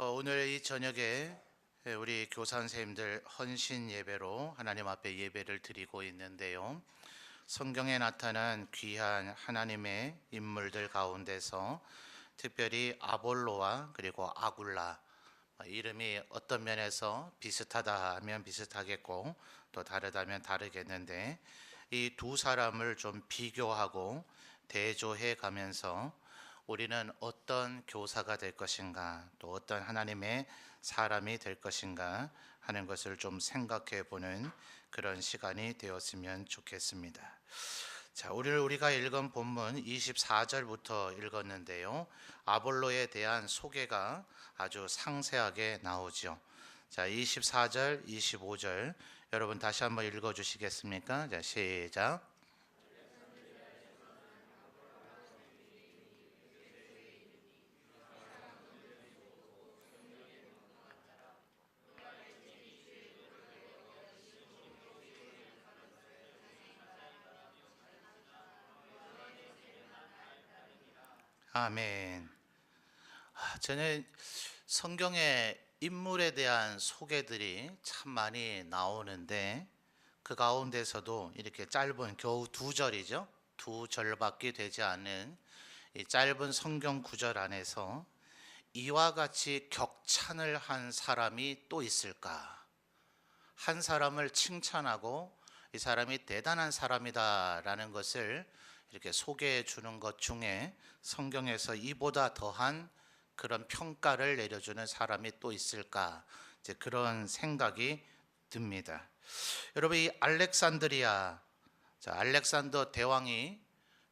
오늘 이 저녁에 우리 교사 선생님들 헌신 예배로 하나님 앞에 예배를 드리고 있는데요. 성경에 나타난 귀한 하나님의 인물들 가운데서 특별히 아볼로와 그리고 아굴라, 이름이 어떤 면에서 비슷하다 하면 비슷하겠고 또 다르다면 다르겠는데, 이 두 사람을 좀 비교하고 대조해 가면서 우리는 어떤 교사가 될 것인가, 또 어떤 하나님의 사람이 될 것인가 하는 것을 좀 생각해 보는 그런 시간이 되었으면 좋겠습니다. 자, 오늘 우리가 읽은 본문 24절부터 읽었는데요. 아볼로에 대한 소개가 아주 상세하게 나오죠. 자, 24절, 25절 여러분 다시 한번 읽어 주시겠습니까? 자, 시작. 아멘. 저는 성경의 인물에 대한 소개들이 참 많이 나오는데, 그 가운데서도 이렇게 짧은 겨우 두 절이죠. 두 절밖에 되지 않은 이 짧은 성경 구절 안에서 이와 같이 격찬을 한 사람이 또 있을까? 한 사람을 칭찬하고 이 사람이 대단한 사람이다라는 것을 이렇게 소개해 주는 것 중에 성경에서 이보다 더한 그런 평가를 내려주는 사람이 또 있을까? 이제 그런 생각이 듭니다. 여러분, 이 알렉산드리아, 알렉산더 대왕이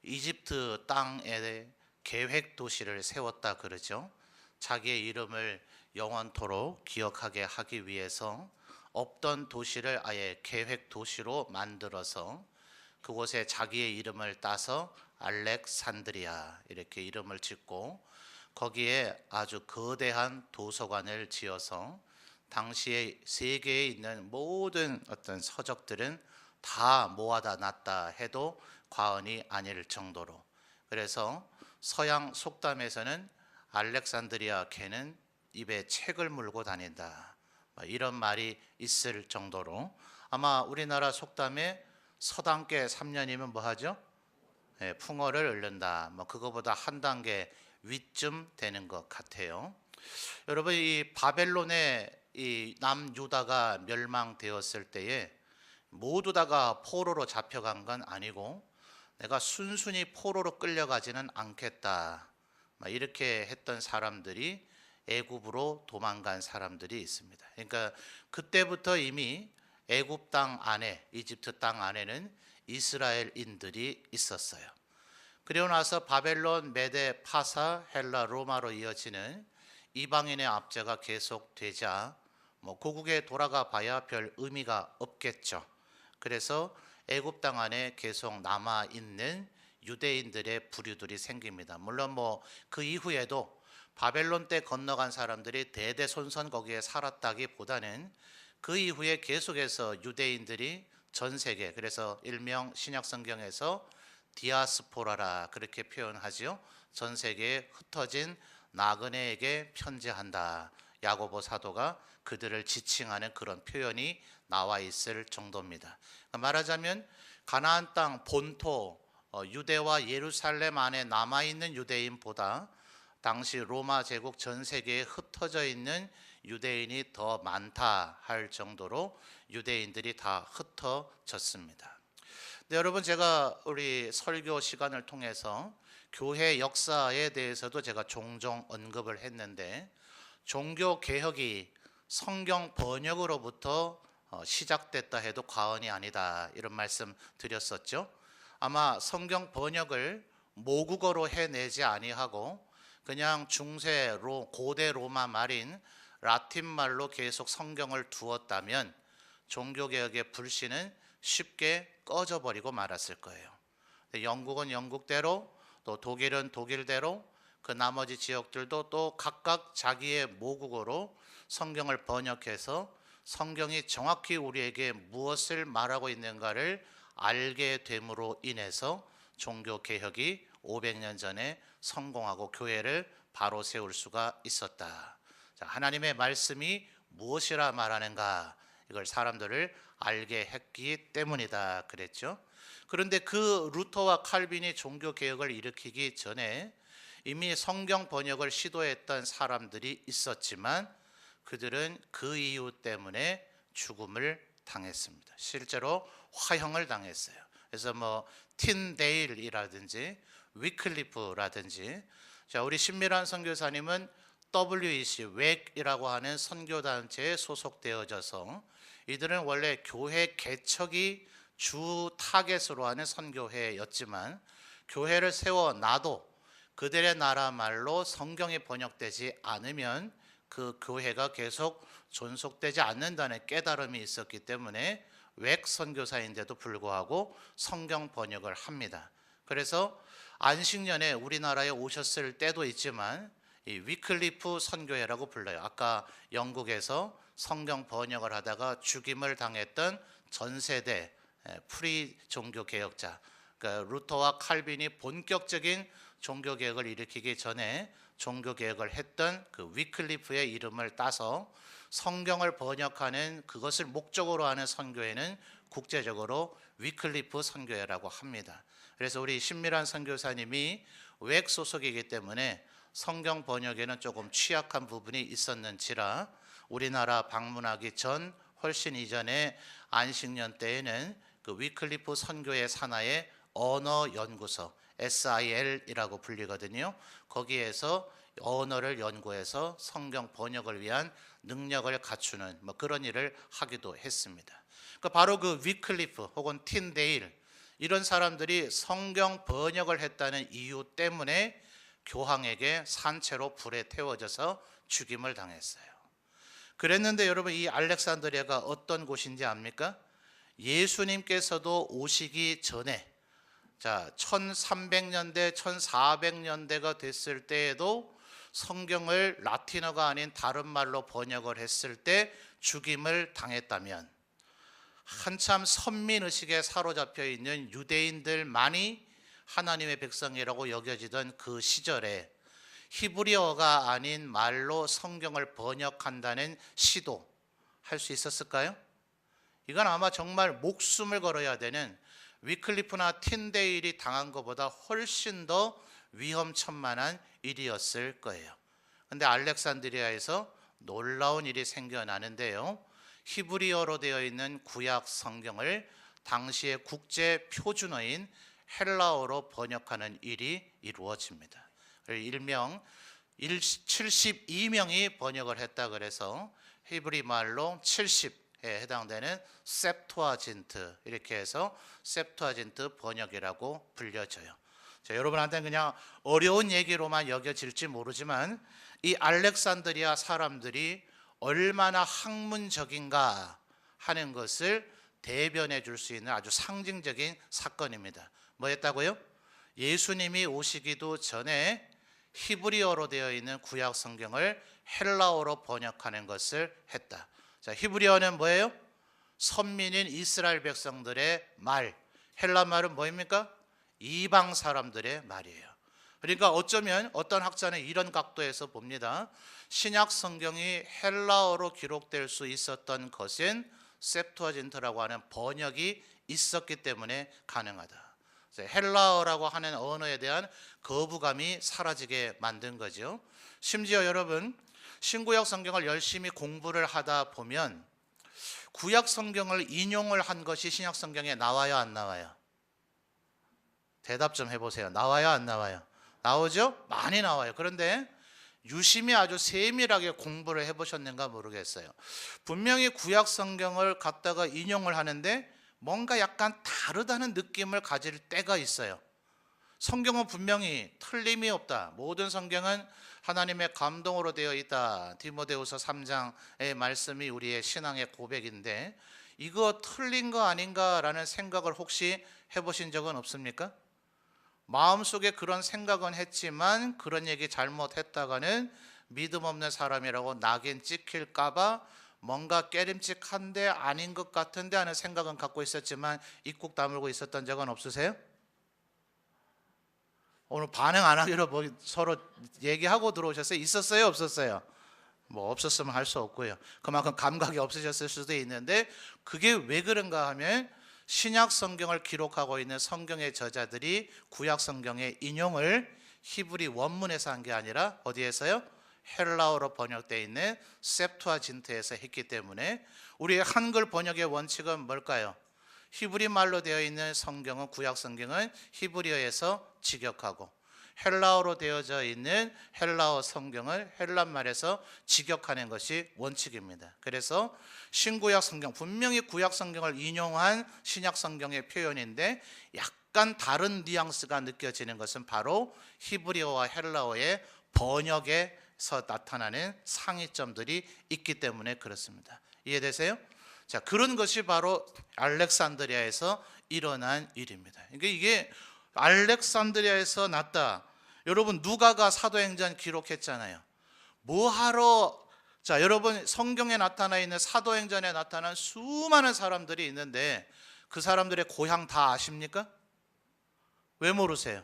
이집트 땅에 계획 도시를 세웠다 그러죠. 자기의 이름을 영원토록 기억하게 하기 위해서 없던 도시를 아예 계획 도시로 만들어서 그곳에 자기의 이름을 따서 알렉산드리아 이렇게 이름을 짓고, 거기에 아주 거대한 도서관을 지어서 당시에 세계에 있는 모든 어떤 서적들은 다 모아다 놨다 해도 과언이 아닐 정도로, 그래서 서양 속담에서는 알렉산드리아 개는 입에 책을 물고 다닌다, 이런 말이 있을 정도로, 아마 우리나라 속담에 서당계 3년이면 뭐 하죠? 풍어를 읊는다, 그거보다 한 단계 위쯤 되는 것 같아요. 여러분, 이 바벨론의 이 남유다가 멸망되었을 때에 모두 다가 포로로 잡혀간 건 아니고, 내가 순순히 포로로 끌려가지는 않겠다, 이렇게 했던 사람들이 애굽으로 도망간 사람들이 있습니다. 그러니까 그때부터 이미 애굽 땅 안에, 이집트 땅 안에는 이스라엘인들이 있었어요. 그리고 나서 바벨론, 메데, 파사, 헬라, 로마로 이어지는 이방인의 압제가 계속되자 고국에 돌아가 봐야 별 의미가 없겠죠. 그래서 애굽 땅 안에 계속 남아 있는 유대인들의 부류들이 생깁니다. 물론 그 이후에도 바벨론 때 건너간 사람들이 대대손손 거기에 살았다기보다는 그 이후에 계속해서 유대인들이 전 세계, 그래서 일명 신약 성경에서 디아스포라라 그렇게 표현하지요. 전 세계에 흩어진 나그네에게 편지한다, 야고보 사도가 그들을 지칭하는 그런 표현이 나와 있을 정도입니다. 말하자면 가나안 땅 본토 유대와 예루살렘 안에 남아있는 유대인보다 당시 로마 제국 전 세계에 흩어져 있는 유대인이 더 많다 할 정도로 유대인들이 다 흩어졌습니다. 근데 여러분, 제가 우리 설교 시간을 통해서 교회 역사에 대해서도 제가 종종 언급을 했는데, 종교 개혁이 성경 번역으로부터 시작됐다 해도 과언이 아니다, 이런 말씀 드렸었죠. 아마 성경 번역을 모국어로 해내지 아니하고 그냥 중세 고대 로마 말인 라틴 말로 계속 성경을 두었다면 종교개혁의 불씨는 쉽게 꺼져버리고 말았을 거예요. 영국은 영국대로, 또 독일은 독일대로, 그 나머지 지역들도 또 각각 자기의 모국어로 성경을 번역해서 성경이 정확히 우리에게 무엇을 말하고 있는가를 알게 됨으로 인해서 종교개혁이 500년 전에 성공하고 교회를 바로 세울 수가 있었다. 자, 하나님의 말씀이 무엇이라 말하는가, 이걸 사람들을 알게 했기 때문이다 그랬죠. 그런데 그 루터와 칼빈이 종교 개혁을 일으키기 전에 이미 성경 번역을 시도했던 사람들이 있었지만 그들은 그 이유 때문에 죽음을 당했습니다. 실제로 화형을 당했어요. 그래서 틴데일이라든지 위클리프라든지, 자, 우리 신미란 선교사님은 WEC 웩이라고 하는 선교단체에 소속되어져서 이들은 원래 교회 개척이 주 타겟으로 하는 선교회였지만 교회를 세워놔도 그들의 나라 말로 성경이 번역되지 않으면 그 교회가 계속 존속되지 않는다는 깨달음이 있었기 때문에 웩 선교사인데도 불구하고 성경 번역을 합니다. 그래서 안식년에 우리나라에 오셨을 때도 있지만 이 위클리프 선교회라고 불러요. 아까 영국에서 성경 번역을 하다가 죽임을 당했던 전세대 프리 종교 개혁자, 그러니까 루터와 칼빈이 본격적인 종교 개혁을 일으키기 전에 종교 개혁을 했던 그 위클리프의 이름을 따서 성경을 번역하는 그것을 목적으로 하는 선교회는 국제적으로 위클리프 선교회라고 합니다. 그래서 우리 신미란 선교사님이 웩 소속이기 때문에 성경 번역에는 조금 취약한 부분이 있었는지라 우리나라 방문하기 전 훨씬 이전에 안식년 때에는 그 위클리프 선교회 산하의 언어연구소 SIL이라고 불리거든요. 거기에서 언어를 연구해서 성경 번역을 위한 능력을 갖추는 그런 일을 하기도 했습니다. 그러니까 바로 그 위클리프 혹은 틴데일, 이런 사람들이 성경 번역을 했다는 이유 때문에 교황에게 산채로 불에 태워져서 죽임을 당했어요. 그랬는데 여러분, 이 알렉산드리아가 어떤 곳인지 압니까? 예수님께서도 오시기 전에, 자, 1300년대 1400년대가 됐을 때에도 성경을 라틴어가 아닌 다른 말로 번역을 했을 때 죽임을 당했다면, 한참 선민의식에 사로잡혀 있는 유대인들만이 하나님의 백성이라고 여겨지던 그 시절에 히브리어가 아닌 말로 성경을 번역한다는 시도 할 수 있었을까요? 이건 아마 정말 목숨을 걸어야 되는, 위클리프나 틴데일이 당한 것보다 훨씬 더 위험천만한 일이었을 거예요. 그런데 알렉산드리아에서 놀라운 일이 생겨나는데요, 히브리어로 되어 있는 구약 성경을 당시의 국제 표준어인 헬라어로 번역하는 일이 이루어집니다. 일명 72명이 번역을 했다 그래서 히브리 말로 70에 해당되는 셉투아진트, 이렇게 해서 셉투아진트 번역이라고 불려져요. 자, 여러분한테는 그냥 어려운 얘기로만 여겨질지 모르지만 이 알렉산드리아 사람들이 얼마나 학문적인가 하는 것을 대변해 줄 수 있는 아주 상징적인 사건입니다. 뭐였다고요? 예수님이 오시기도 전에 히브리어로 되어 있는 구약 성경을 헬라어로 번역하는 것을 했다. 자, 히브리어는 뭐예요? 선민인 이스라엘 백성들의 말. 헬라 말은 뭐입니까? 이방 사람들의 말이에요. 그러니까 어쩌면 어떤 학자는 이런 각도에서 봅니다. 신약 성경이 헬라어로 기록될 수 있었던 것은 셉투아진트라고 하는 번역이 있었기 때문에 가능하다. 헬라어라고 하는 언어에 대한 거부감이 사라지게 만든 거죠. 심지어 여러분, 신구약 성경을 열심히 공부를 하다 보면 구약 성경을 인용을 한 것이 신약 성경에 나와요, 안 나와요? 대답 좀 해보세요. 나와요, 안 나와요? 나오죠? 많이 나와요. 그런데 유심히 아주 세밀하게 공부를 해보셨는가 모르겠어요. 분명히 구약 성경을 갖다가 인용을 하는데 뭔가 약간 다르다는 느낌을 가질 때가 있어요. 성경은 분명히 틀림이 없다. 모든 성경은 하나님의 감동으로 되어 있다. 디모데후서 3장의 말씀이 우리의 신앙의 고백인데 이거 틀린 거 아닌가라는 생각을 혹시 해보신 적은 없습니까? 마음속에 그런 생각은 했지만 그런 얘기 잘못했다가는 믿음 없는 사람이라고 낙인 찍힐까 봐 뭔가 깨림칙한데 아닌 것 같은데 하는 생각은 갖고 있었지만 입국 다물고 있었던 적은 없으세요? 오늘 반응 안 하기로 서로 얘기하고 들어오셨어요? 있었어요? 없었어요? 뭐 없었으면 할 수 없고요. 그만큼 감각이 없으셨을 수도 있는데 그게 왜 그런가 하면 신약 성경을 기록하고 있는 성경의 저자들이 구약 성경의 인용을 히브리 원문에서 한 게 아니라 어디에서요? 헬라어로 번역되어 있는 셉투아진트에서 했기 때문에 우리의 한글 번역의 원칙은 뭘까요? 히브리 말로 되어 있는 성경은 구약 성경은 히브리어에서 직역하고 헬라어로 되어져 있는 헬라어 성경을 헬란말에서 직역하는 것이 원칙입니다. 그래서 신구약 성경, 분명히 구약 성경을 인용한 신약 성경의 표현인데 약간 다른 뉘앙스가 느껴지는 것은 바로 히브리어와 헬라어의 번역에서 나타나는 상이점들이 있기 때문에 그렇습니다. 이해되세요? 자, 그런 것이 바로 알렉산드리아에서 일어난 일입니다. 그러니까 이게 알렉산드리아에서 났다. 여러분 누가가 사도행전 기록했잖아요. 뭐하러 자, 여러분 성경에 나타나 있는 사도행전에 나타난 수많은 사람들이 있는데 그 사람들의 고향 다 아십니까? 왜 모르세요?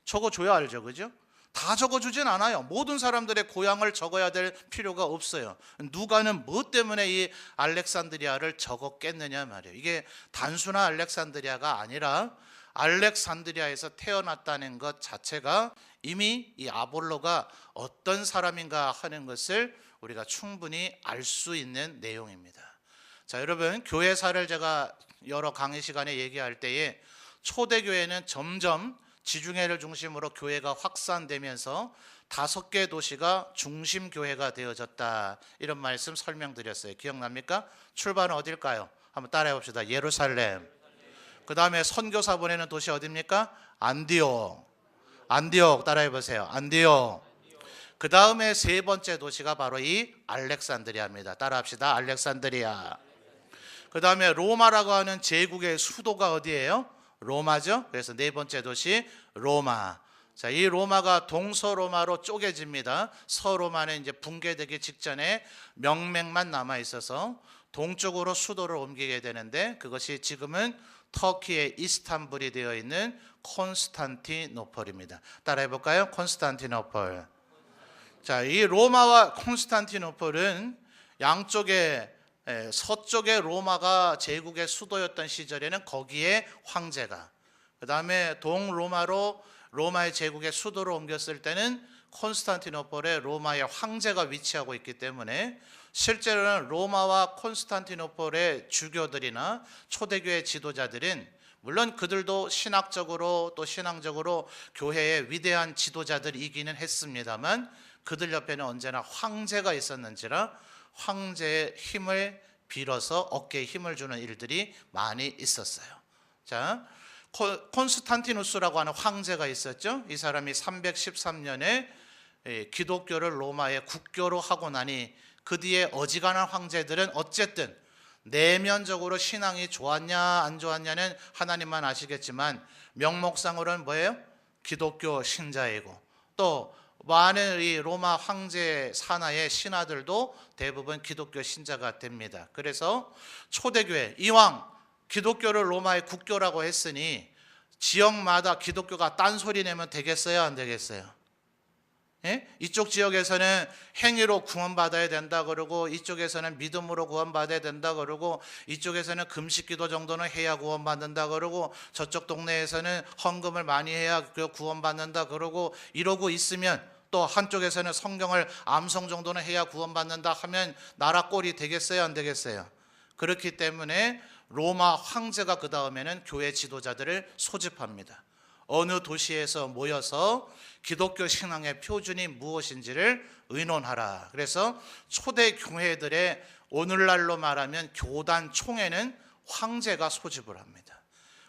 적어줘야 알죠, 그죠? 다 적어주진 않아요. 모든 사람들의 고향을 적어야 될 필요가 없어요. 누가는 뭐 때문에 이 알렉산드리아를 적었겠느냐 말이에요. 이게 단순한 알렉산드리아가 아니라 알렉산드리아에서 태어났다는 것 자체가 이미 이 아볼로가 어떤 사람인가 하는 것을 우리가 충분히 알 수 있는 내용입니다. 자, 여러분 교회사를 제가 여러 강의 시간에 얘기할 때에 초대교회는 점점 지중해를 중심으로 교회가 확산되면서 5개 도시가 중심교회가 되어졌다. 이런 말씀 설명드렸어요. 기억납니까? 출발은 어딜까요? 한번 따라해 봅시다. 예루살렘. 그 다음에 선교사 보내는 도시 어디입니까? 안디옥. 안디옥 따라해 보세요. 안디옥. 그 다음에 세 번째 도시가 바로 이 알렉산드리아입니다. 따라합시다. 알렉산드리아. 그 다음에 로마라고 하는 제국의 수도가 어디예요? 로마죠. 그래서 네 번째 도시 로마. 자, 이 로마가 동서로마로 쪼개집니다. 서로마는 이제 붕괴되기 직전에 명맥만 남아 있어서 동쪽으로 수도를 옮기게 되는데 그것이 지금은 터키의 이스탄불이 되어 있는 콘스탄티노폴입니다. 따라해 볼까요? 콘스탄티노폴. 자, 이 로마와 콘스탄티노폴은 양쪽에 서쪽의 로마가 제국의 수도였던 시절에는 거기에 황제가, 그 다음에 동로마로 로마의 제국의 수도로 옮겼을 때는 콘스탄티노폴에 로마의 황제가 위치하고 있기 때문에 실제로는 로마와 콘스탄티노폴의 주교들이나 초대교회 지도자들은 물론 그들도 신학적으로 또 신앙적으로 교회의 위대한 지도자들이기는 했습니다만 그들 옆에는 언제나 황제가 있었는지라 황제의 힘을 빌어서 어깨에 힘을 주는 일들이 많이 있었어요. 자, 콘스탄티누스라고 하는 황제가 있었죠. 이 사람이 313년에 기독교를 로마의 국교로 하고 나니 그 뒤에 어지간한 황제들은 어쨌든 내면적으로 신앙이 좋았냐 안 좋았냐는 하나님만 아시겠지만 명목상으로는 뭐예요? 기독교 신자이고 또 많은 이 로마 황제 산하의 신하들도 대부분 기독교 신자가 됩니다. 그래서 초대교회 이왕 기독교를 로마의 국교라고 했으니 지역마다 기독교가 딴소리 내면 되겠어요 안 되겠어요? 예? 이쪽 지역에서는 행위로 구원받아야 된다 그러고 이쪽에서는 믿음으로 구원받아야 된다 그러고 이쪽에서는 금식기도 정도는 해야 구원받는다 그러고 저쪽 동네에서는 헌금을 많이 해야 구원받는다 그러고 이러고 있으면 또 한쪽에서는 성경을 암송 정도는 해야 구원받는다 하면 나라 꼴이 되겠어요 안 되겠어요? 그렇기 때문에 로마 황제가 그 다음에는 교회 지도자들을 소집합니다. 어느 도시에서 모여서 기독교 신앙의 표준이 무엇인지를 의논하라. 그래서 초대 교회들의 오늘날로 말하면 교단 총회는 황제가 소집을 합니다.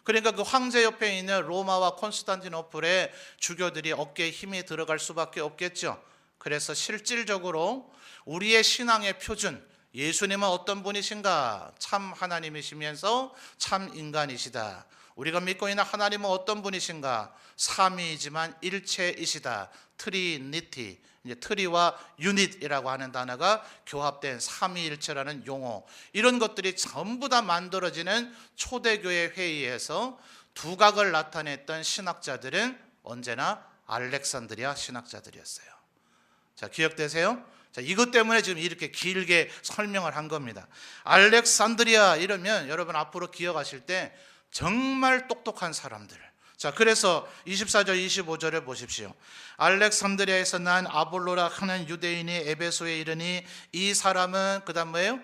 그러니까 그 황제 옆에 있는 로마와 콘스탄티노플의 주교들이 어깨에 힘이 들어갈 수밖에 없겠죠. 그래서 실질적으로 우리의 신앙의 표준, 예수님은 어떤 분이신가? 참 하나님이시면서 참 인간이시다. 우리가 믿고 있는 하나님은 어떤 분이신가? 삼위이지만 일체이시다. 트리니티. 이제 트리와 유닛이라고 하는 단어가 교합된 삼위일체라는 용어. 이런 것들이 전부 다 만들어지는 초대교회 회의에서 두각을 나타냈던 신학자들은 언제나 알렉산드리아 신학자들이었어요. 자, 기억되세요? 자, 이것 때문에 지금 이렇게 길게 설명을 한 겁니다. 알렉산드리아 이러면 여러분 앞으로 기억하실 때 정말 똑똑한 사람들. 자, 그래서 24절 25절에 보십시오. 알렉산드리아에서 난 아볼로라 하는 유대인이 에베소에 이르니 이 사람은 그다음 뭐예요?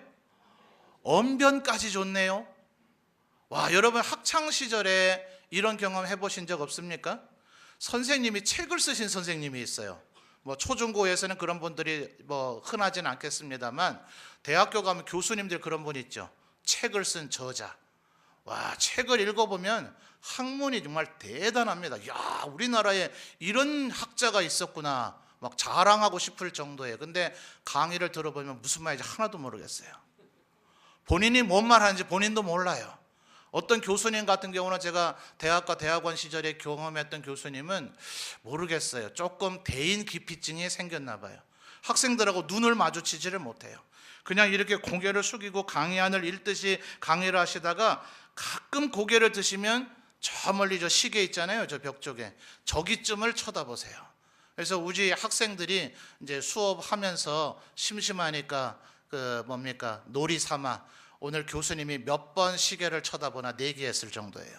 언변까지 좋네요. 와, 여러분 학창 시절에 이런 경험 해보신 적 없습니까? 선생님이 책을 쓰신 선생님이 있어요. 뭐 초중고에서는 그런 분들이 뭐 흔하지는 않겠습니다만 대학교 가면 교수님들 그런 분 있죠. 책을 쓴 저자. 와, 책을 읽어보면 학문이 정말 대단합니다. 야, 우리나라에 이런 학자가 있었구나 막 자랑하고 싶을 정도예요. 근데 강의를 들어보면 무슨 말인지 하나도 모르겠어요. 본인이 뭔 말 하는지 본인도 몰라요. 어떤 교수님 같은 경우는 제가 대학과 대학원 시절에 경험했던 교수님은 모르겠어요. 조금 대인 기피증이 생겼나 봐요. 학생들하고 눈을 마주치지를 못해요. 그냥 이렇게 고개를 숙이고 강의안을 읽듯이 강의를 하시다가 가끔 고개를 드시면 저 멀리 저 시계 있잖아요. 저 벽 쪽에. 저기쯤을 쳐다보세요. 그래서 우리 학생들이 이제 수업하면서 심심하니까 놀이 삼아 오늘 교수님이 몇 번 시계를 쳐다보나 내기했을 정도예요.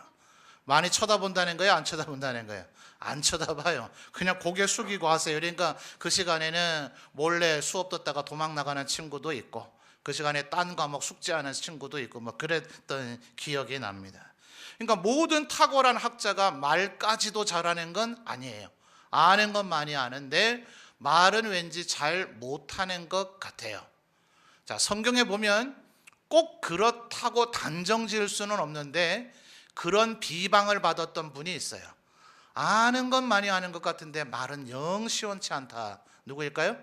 많이 쳐다본다는 거예요? 안 쳐다본다는 거예요? 안 쳐다봐요. 그냥 고개 숙이고 하세요. 그러니까 그 시간에는 몰래 수업 듣다가 도망 나가는 친구도 있고 그 시간에 딴 과목 숙제하는 친구도 있고 뭐 그랬던 기억이 납니다. 그러니까 모든 탁월한 학자가 말까지도 잘하는 건 아니에요. 아는 건 많이 아는데 말은 왠지 잘 못하는 것 같아요. 자, 성경에 보면 꼭 그렇다고 단정 지을 수는 없는데 그런 비방을 받았던 분이 있어요. 아는 건 많이 아는 것 같은데 말은 영 시원치 않다. 누구일까요?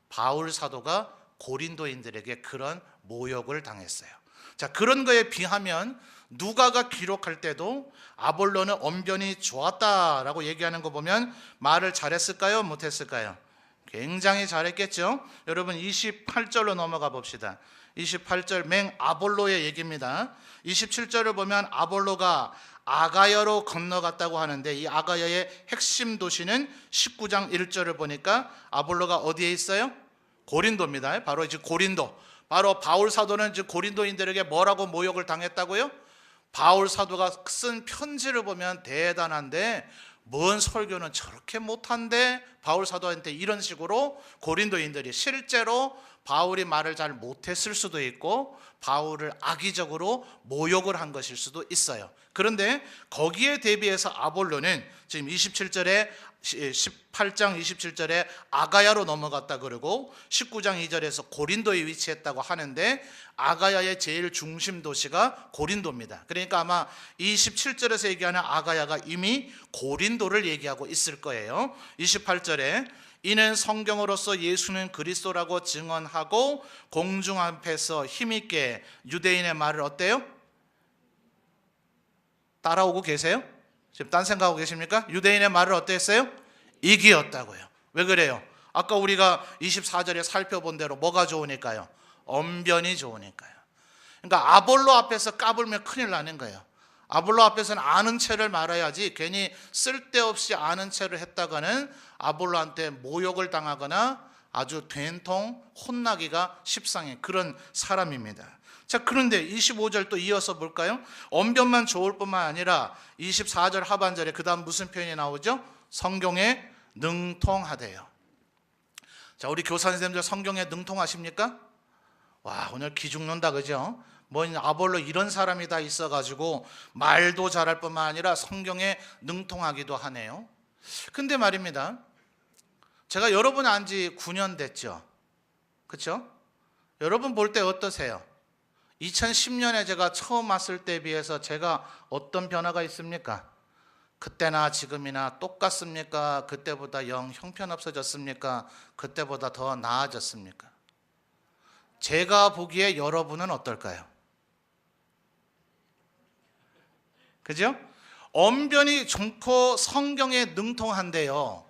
바울 사도가 고린도인들에게 그런 모욕을 당했어요. 자, 그런 거에 비하면 누가가 기록할 때도 아볼로는 언변이 좋았다라고 얘기하는 거 보면 말을 잘했을까요? 못했을까요? 굉장히 잘했겠죠? 여러분 28절로 넘어가 봅시다. 28절 맹 아볼로의 얘기입니다. 27절을 보면 아볼로가 아가야로 건너갔다고 하는데 이 아가야의 핵심 도시는 19장 1절을 보니까 아볼로가 어디에 있어요? 고린도입니다. 바로 이제 고린도. 바로 바울 사도는 이제 고린도인들에게 뭐라고 모욕을 당했다고요? 바울 사도가 쓴 편지를 보면 대단한데 뭔 설교는 저렇게 못한데 바울 사도한테 이런 식으로 고린도인들이 실제로 바울이 말을 잘 못했을 수도 있고 바울을 악의적으로 모욕을 한 것일 수도 있어요. 그런데 거기에 대비해서 아볼로는 지금 18장 27절에 아가야로 넘어갔다 그러고 19장 2절에서 고린도에 위치했다고 하는데 아가야의 제일 중심 도시가 고린도입니다. 그러니까 아마 27절에서 얘기하는 아가야가 이미 고린도를 얘기하고 있을 거예요. 28절에 이는 성경으로서 예수는 그리스도라고 증언하고 공중 앞에서 힘있게 유대인의 말을 어때요? 따라오고 계세요? 지금 딴 생각하고 계십니까? 유대인의 말을 어땠어요? 이기었다고요. 왜 그래요? 아까 우리가 24절에 살펴본 대로 뭐가 좋으니까요? 언변이 좋으니까요. 그러니까 아볼로 앞에서 까불면 큰일 나는 거예요. 아볼로 앞에서는 아는 체를 말아야지 괜히 쓸데없이 아는 체를 했다가는 아볼로한테 모욕을 당하거나 아주 된통 혼나기가 십상인 그런 사람입니다. 자, 그런데 25절 또 이어서 볼까요? 언변만 좋을 뿐만 아니라 24절 하반절에 그 다음 무슨 표현이 나오죠? 성경에 능통하대요. 자, 우리 교사 선생님들 성경에 능통하십니까? 와, 오늘 기 죽는다 그죠? 뭐 아볼로 이런 사람이 다 있어가지고 말도 잘할 뿐만 아니라 성경에 능통하기도 하네요. 근데 말입니다, 제가 여러분 안지 9년 됐죠? 그렇죠? 여러분 볼 때 어떠세요? 2010년에 제가 처음 왔을 때에 비해서 제가 어떤 변화가 있습니까? 그때나 지금이나 똑같습니까? 그때보다 영 형편없어졌습니까? 그때보다 더 나아졌습니까? 제가 보기에 여러분은 어떨까요? 그죠? 언변이 좋고 성경에 능통한데요,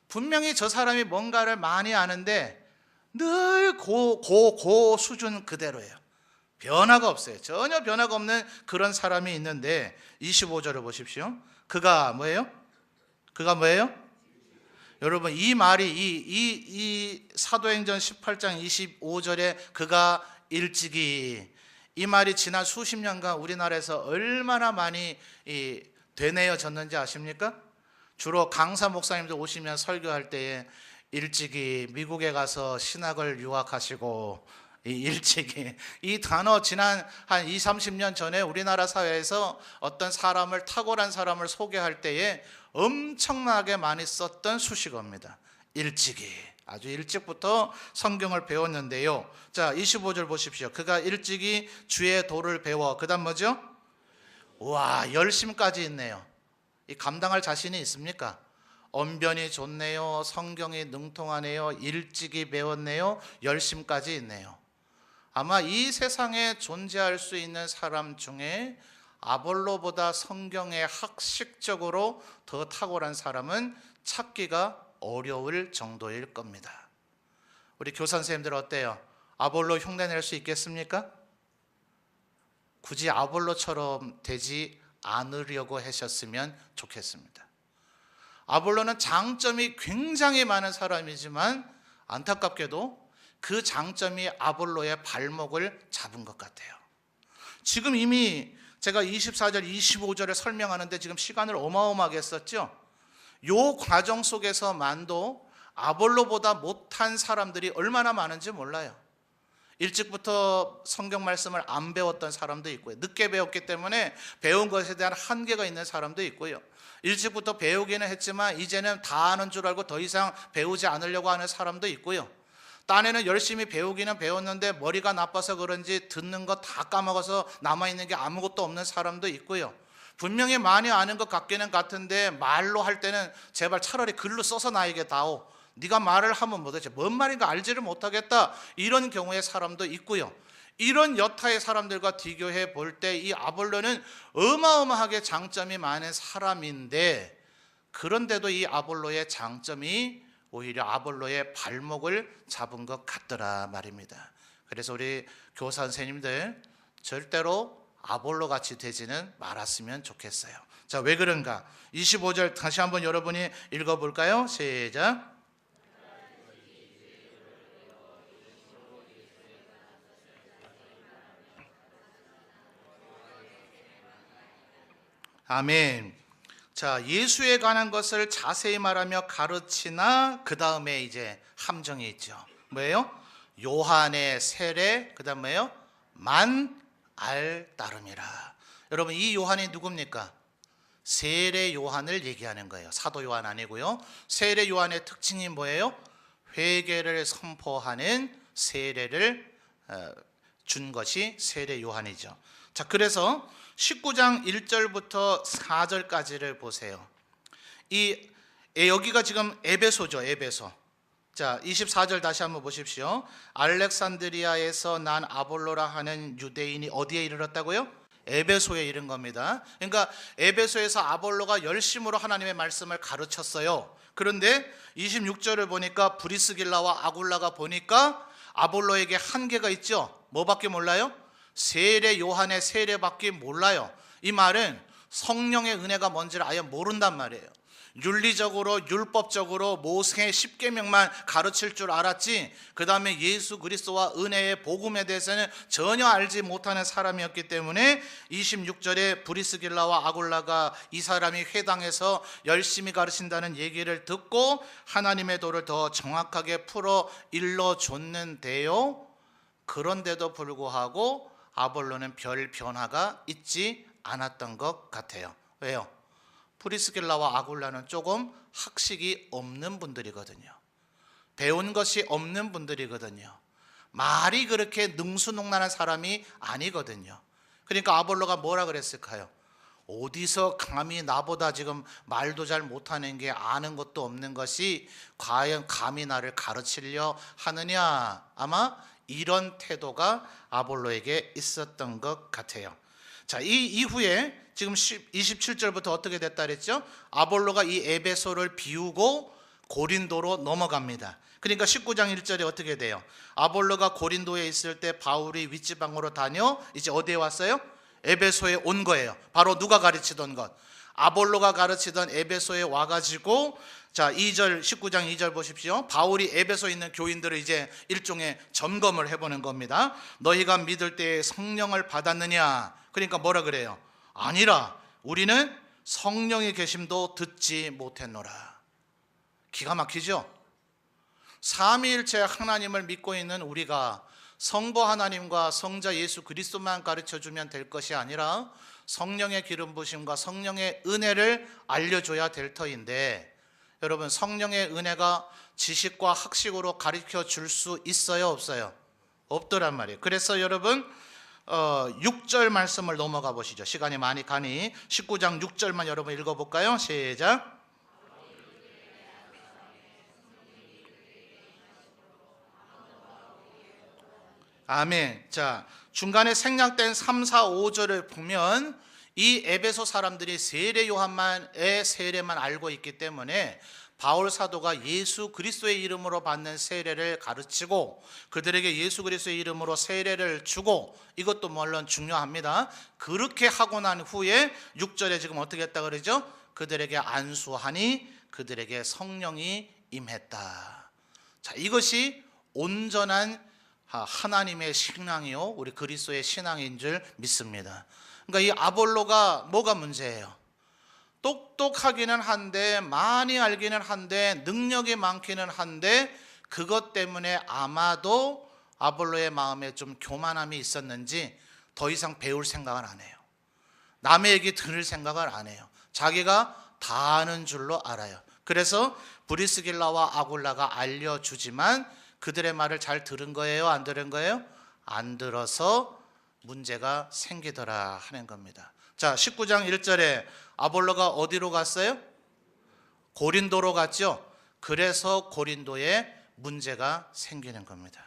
분명히 저 사람이 뭔가를 많이 아는데 늘 고 수준 그대로예요. 변화가 없어요. 전혀 변화가 없는 그런 사람이 있는데 25절을 보십시오. 그가 뭐예요? 여러분 이 말이 이 사도행전 18장 25절에 그가 일찍이, 이 말이 지난 수십 년간 우리나라에서 얼마나 많이 되뇌어졌는지 아십니까? 주로 강사 목사님들 오시면 설교할 때에 일찍이 미국에 가서 신학을 유학하시고, 이 일찍이, 이 단어 지난 한 20, 30년 전에 우리나라 사회에서 어떤 사람을, 탁월한 사람을 소개할 때에 엄청나게 많이 썼던 수식어입니다. 일찍이, 아주 일찍부터 성경을 배웠는데요. 자, 25절 보십시오. 그가 일찍이 주의 도를 배워, 그 다음 뭐죠? 와, 열심까지 있네요. 이 감당할 자신이 있습니까? 언변이 좋네요, 성경이 능통하네요, 일찍이 배웠네요, 열심까지 있네요. 아마 이 세상에 존재할 수 있는 사람 중에 아볼로보다 성경에 학식적으로 더 탁월한 사람은 찾기가 어려울 정도일 겁니다. 우리 교사 선생님들 어때요? 아볼로 흉내낼 수 있겠습니까? 굳이 아볼로처럼 되지 않으려고 하셨으면 좋겠습니다. 아볼로는 장점이 굉장히 많은 사람이지만 안타깝게도 그 장점이 아볼로의 발목을 잡은 것 같아요. 지금 이미 제가 24절, 25절에 설명하는데 지금 시간을 어마어마하게 썼죠. 요 과정 속에서만도 아볼로보다 못한 사람들이 얼마나 많은지 몰라요. 일찍부터 성경 말씀을 안 배웠던 사람도 있고요. 늦게 배웠기 때문에 배운 것에 대한 한계가 있는 사람도 있고요. 일찍부터 배우기는 했지만 이제는 다 아는 줄 알고 더 이상 배우지 않으려고 하는 사람도 있고요. 딴에는 열심히 배우기는 배웠는데 머리가 나빠서 그런지 듣는 거 다 까먹어서 남아있는 게 아무것도 없는 사람도 있고요. 분명히 많이 아는 것 같기는 같은데 말로 할 때는 제발 차라리 글로 써서 나에게 다오, 네가 말을 하면 도대체 뭔 말인가 알지를 못하겠다, 이런 경우의 사람도 있고요. 이런 여타의 사람들과 비교해 볼 때 이 아볼로는 어마어마하게 장점이 많은 사람인데, 그런데도 이 아볼로의 장점이 오히려 아볼로의 발목을 잡은 것 같더라 말입니다. 그래서 우리 교사 선생님들 절대로 아볼로 같이 되지는 말았으면 좋겠어요. 자, 왜 그런가? 25절 다시 한번 여러분이 읽어볼까요? 시작. 아멘. 자, 예수에 관한 것을 자세히 말하며 가르치나, 그 다음에 이제 함정이 있죠. 뭐예요? 요한의 세례, 그 다음 뭐예요? 만 알 따름이라. 여러분, 이 요한이 누굽니까? 세례 요한을 얘기하는 거예요. 사도 요한 아니고요. 세례 요한의 특징이 뭐예요? 회개를 선포하는 세례를 준 것이 세례 요한이죠. 자, 그래서 19장 1절부터 4절까지를 보세요. 여기가 지금 에베소죠, 에베소. 자, 24절 다시 한번 보십시오. 알렉산드리아에서 난 아볼로라 하는 유대인이 어디에 이르렀다고요? 에베소에 이른 겁니다. 그러니까 에베소에서 아볼로가 열심으로 하나님의 말씀을 가르쳤어요. 그런데 26절을 보니까 브리스길라와 아굴라가 보니까 아볼로에게 한계가 있죠. 뭐밖에 몰라요? 세례 요한의 세례밖에 몰라요. 이 말은 성령의 은혜가 뭔지를 아예 모른단 말이에요. 윤리적으로 율법적으로 모세의 10계명만 가르칠 줄 알았지, 그 다음에 예수 그리스도와 은혜의 복음에 대해서는 전혀 알지 못하는 사람이었기 때문에 26절에 브리스길라와 아굴라가 이 사람이 회당에서 열심히 가르친다는 얘기를 듣고 하나님의 도를 더 정확하게 풀어 일러줬는데요, 그런데도 불구하고 아볼로는 별 변화가 있지 않았던 것 같아요. 왜요? 프리스길라와 아굴라는 조금 학식이 없는 분들이거든요. 배운 것이 없는 분들이거든요. 말이 그렇게 능수능란한 사람이 아니거든요. 그러니까 아볼로가 뭐라 그랬을까요? 어디서 감히 나보다 지금 말도 잘 못하는 게 아는 것도 없는 것이 과연 감히 나를 가르치려 하느냐, 아마 이런 태도가 아볼로에게 있었던 것 같아요. 자, 이 이후에 지금 27절부터 어떻게 됐다 그랬죠? 아볼로가 이 에베소를 비우고 고린도로 넘어갑니다. 그러니까 19장 1절에 어떻게 돼요? 아볼로가 고린도에 있을 때 바울이 윗지방으로 다녀 이제 어디에 왔어요? 에베소에 온 거예요. 바로 누가 가르치던 것? 아볼로가 가르치던 에베소에 와가지고 자 2절 19장 2절 보십시오. 바울이 에베소에 있는 교인들을 이제 일종의 점검을 해보는 겁니다. 너희가 믿을 때에 성령을 받았느냐? 그러니까 뭐라 그래요? 아니라 우리는 성령의 계심도 듣지 못했노라. 기가 막히죠? 삼위일체 하나님을 믿고 있는 우리가 성부 하나님과 성자 예수 그리스도만 가르쳐주면 될 것이 아니라 성령의 기름 부심과 성령의 은혜를 알려줘야 될 터인데, 여러분 성령의 은혜가 지식과 학식으로 가르쳐 줄 수 있어요 없어요? 없더란 말이에요. 그래서 여러분 6절 말씀을 넘어가 보시죠. 시간이 많이 가니 19장 6절만 여러분 읽어볼까요? 시작. 아멘. 자, 중간에 생략된 3, 4, 5절을 보면 이 에베소 사람들이 세례 요한만의 세례만 알고 있기 때문에 바울 사도가 예수 그리스도의 이름으로 받는 세례를 가르치고 그들에게 예수 그리스도의 이름으로 세례를 주고, 이것도 물론 중요합니다. 그렇게 하고 난 후에 6절에 지금 어떻게 했다 그러죠? 그들에게 안수하니 그들에게 성령이 임했다. 자, 이것이 온전한 하나님의 신앙이요 우리 그리스도의 신앙인 줄 믿습니다. 그러니까 이 아볼로가 뭐가 문제예요? 똑똑하기는 한데 많이 알기는 한데 능력이 많기는 한데 그것 때문에 아마도 아볼로의 마음에 좀 교만함이 있었는지 더 이상 배울 생각을 안 해요. 남의 얘기 들을 생각을 안 해요. 자기가 다 아는 줄로 알아요. 그래서 브리스길라와 아굴라가 알려주지만 그들의 말을 잘 들은 거예요? 안 들은 거예요? 안 들어서 문제가 생기더라 하는 겁니다. 자, 19장 1절에 아볼로가 어디로 갔어요? 고린도로 갔죠. 그래서 고린도에 문제가 생기는 겁니다.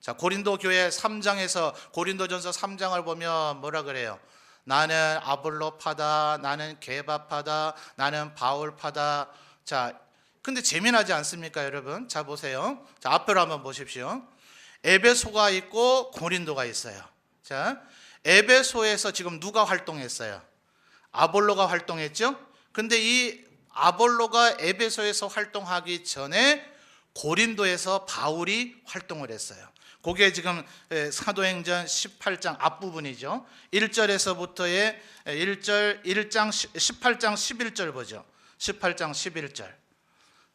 자, 고린도 교회 3장에서 고린도전서 3장을 보면 뭐라 그래요? 나는 아볼로파다, 나는 게바파다, 나는 바울파다. 자, 근데 재미나지 않습니까, 여러분? 자, 보세요. 자, 앞으로 한번 보십시오. 에베소가 있고 고린도가 있어요. 자, 에베소에서 지금 누가 활동했어요? 아볼로가 활동했죠? 근데 이 아볼로가 에베소에서 활동하기 전에 고린도에서 바울이 활동을 했어요. 그게 지금 사도행전 18장 앞부분이죠. 1절에서부터의 1장 18장 11절 보죠. 18장 11절.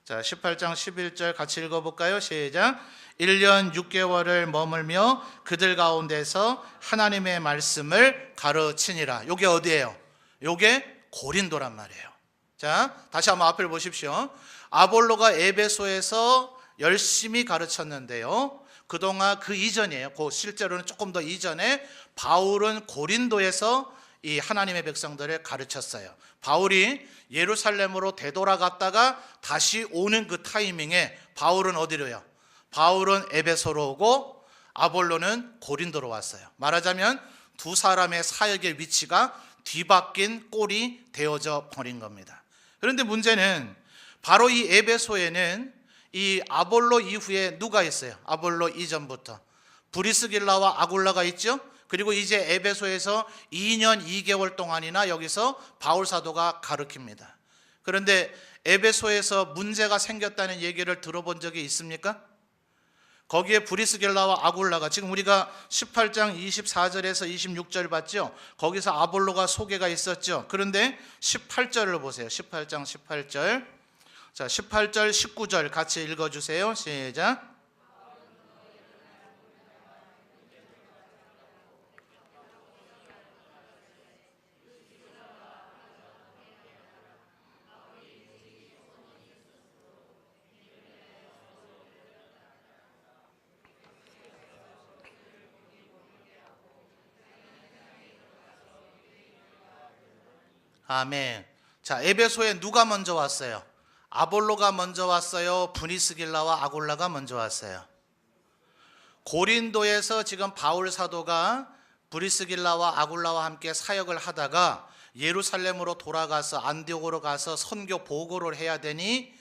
자, 18장 11절 같이 읽어볼까요? 시작. 1년 6개월을 머물며 그들 가운데서 하나님의 말씀을 가르치니라. 요게 어디예요? 요게 고린도란 말이에요. 자, 다시 한번 앞을 보십시오. 아볼로가 에베소에서 열심히 가르쳤는데요, 그동안 그 이전이에요. 실제로는 조금 더 이전에 바울은 고린도에서 이 하나님의 백성들을 가르쳤어요. 바울이 예루살렘으로 되돌아갔다가 다시 오는 그 타이밍에 바울은 어디로요? 바울은 에베소로 오고 아볼로는 고린도로 왔어요. 말하자면 두 사람의 사역의 위치가 뒤바뀐 꼴이 되어져 버린 겁니다. 그런데 문제는 바로 이 에베소에는 이 아볼로 이후에 누가 있어요? 아볼로 이전부터 브리스길라와 아굴라가 있죠. 그리고 이제 에베소에서 2년 2개월 동안이나 여기서 바울 사도가 가르칩니다. 그런데 에베소에서 문제가 생겼다는 얘기를 들어본 적이 있습니까? 거기에 브리스길라와 아굴라가, 지금 우리가 18장 24절에서 26절 봤죠? 거기서 아볼로가 소개가 있었죠. 그런데 18절을 보세요. 18장 18절. 자, 18절 19절 같이 읽어주세요. 시작. 아멘. 자, 에베소에 누가 먼저 왔어요? 아볼로가 먼저 왔어요? 브리스길라와 아굴라가 먼저 왔어요? 고린도에서 지금 바울 사도가 브리스길라와 아굴라와 함께 사역을 하다가 예루살렘으로 돌아가서 안디옥으로 가서 선교 보고를 해야 되니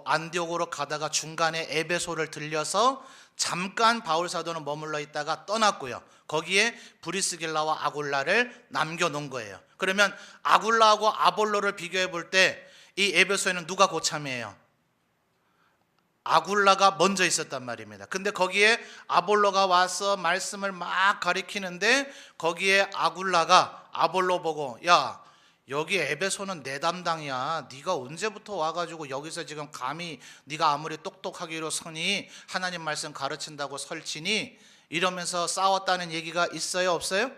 안디옥으로 가다가 중간에 에베소를 들려서 잠깐 바울 사도는 머물러 있다가 떠났고요. 거기에 브리스길라와 아굴라를 남겨놓은 거예요. 그러면 아굴라하고 아볼로를 비교해 볼 때 이 에베소에는 누가 고참이에요? 아굴라가 먼저 있었단 말입니다. 근데 거기에 아볼로가 와서 말씀을 막 가리키는데 거기에 아굴라가 아볼로 보고, 야, 여기 에베소는 내 담당이야. 네가 언제부터 와가지고 여기서 지금 감히 네가 아무리 똑똑하기로 서니 하나님 말씀 가르친다고 설치니, 이러면서 싸웠다는 얘기가 있어요, 없어요?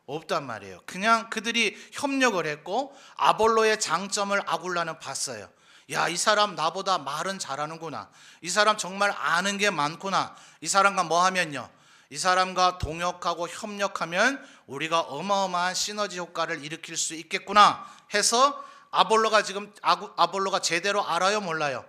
없단 말이에요. 그냥 그들이 협력을 했고 아볼로의 장점을 아굴라는 봤어요. 야, 이 사람 나보다 말은 잘하는구나. 이 사람 정말 아는 게 많구나. 이 사람과 뭐 하면요, 이 사람과 동역하고 협력하면 우리가 어마어마한 시너지 효과를 일으킬 수 있겠구나 해서 아볼로가 지금 아볼로가 제대로 알아요, 몰라요?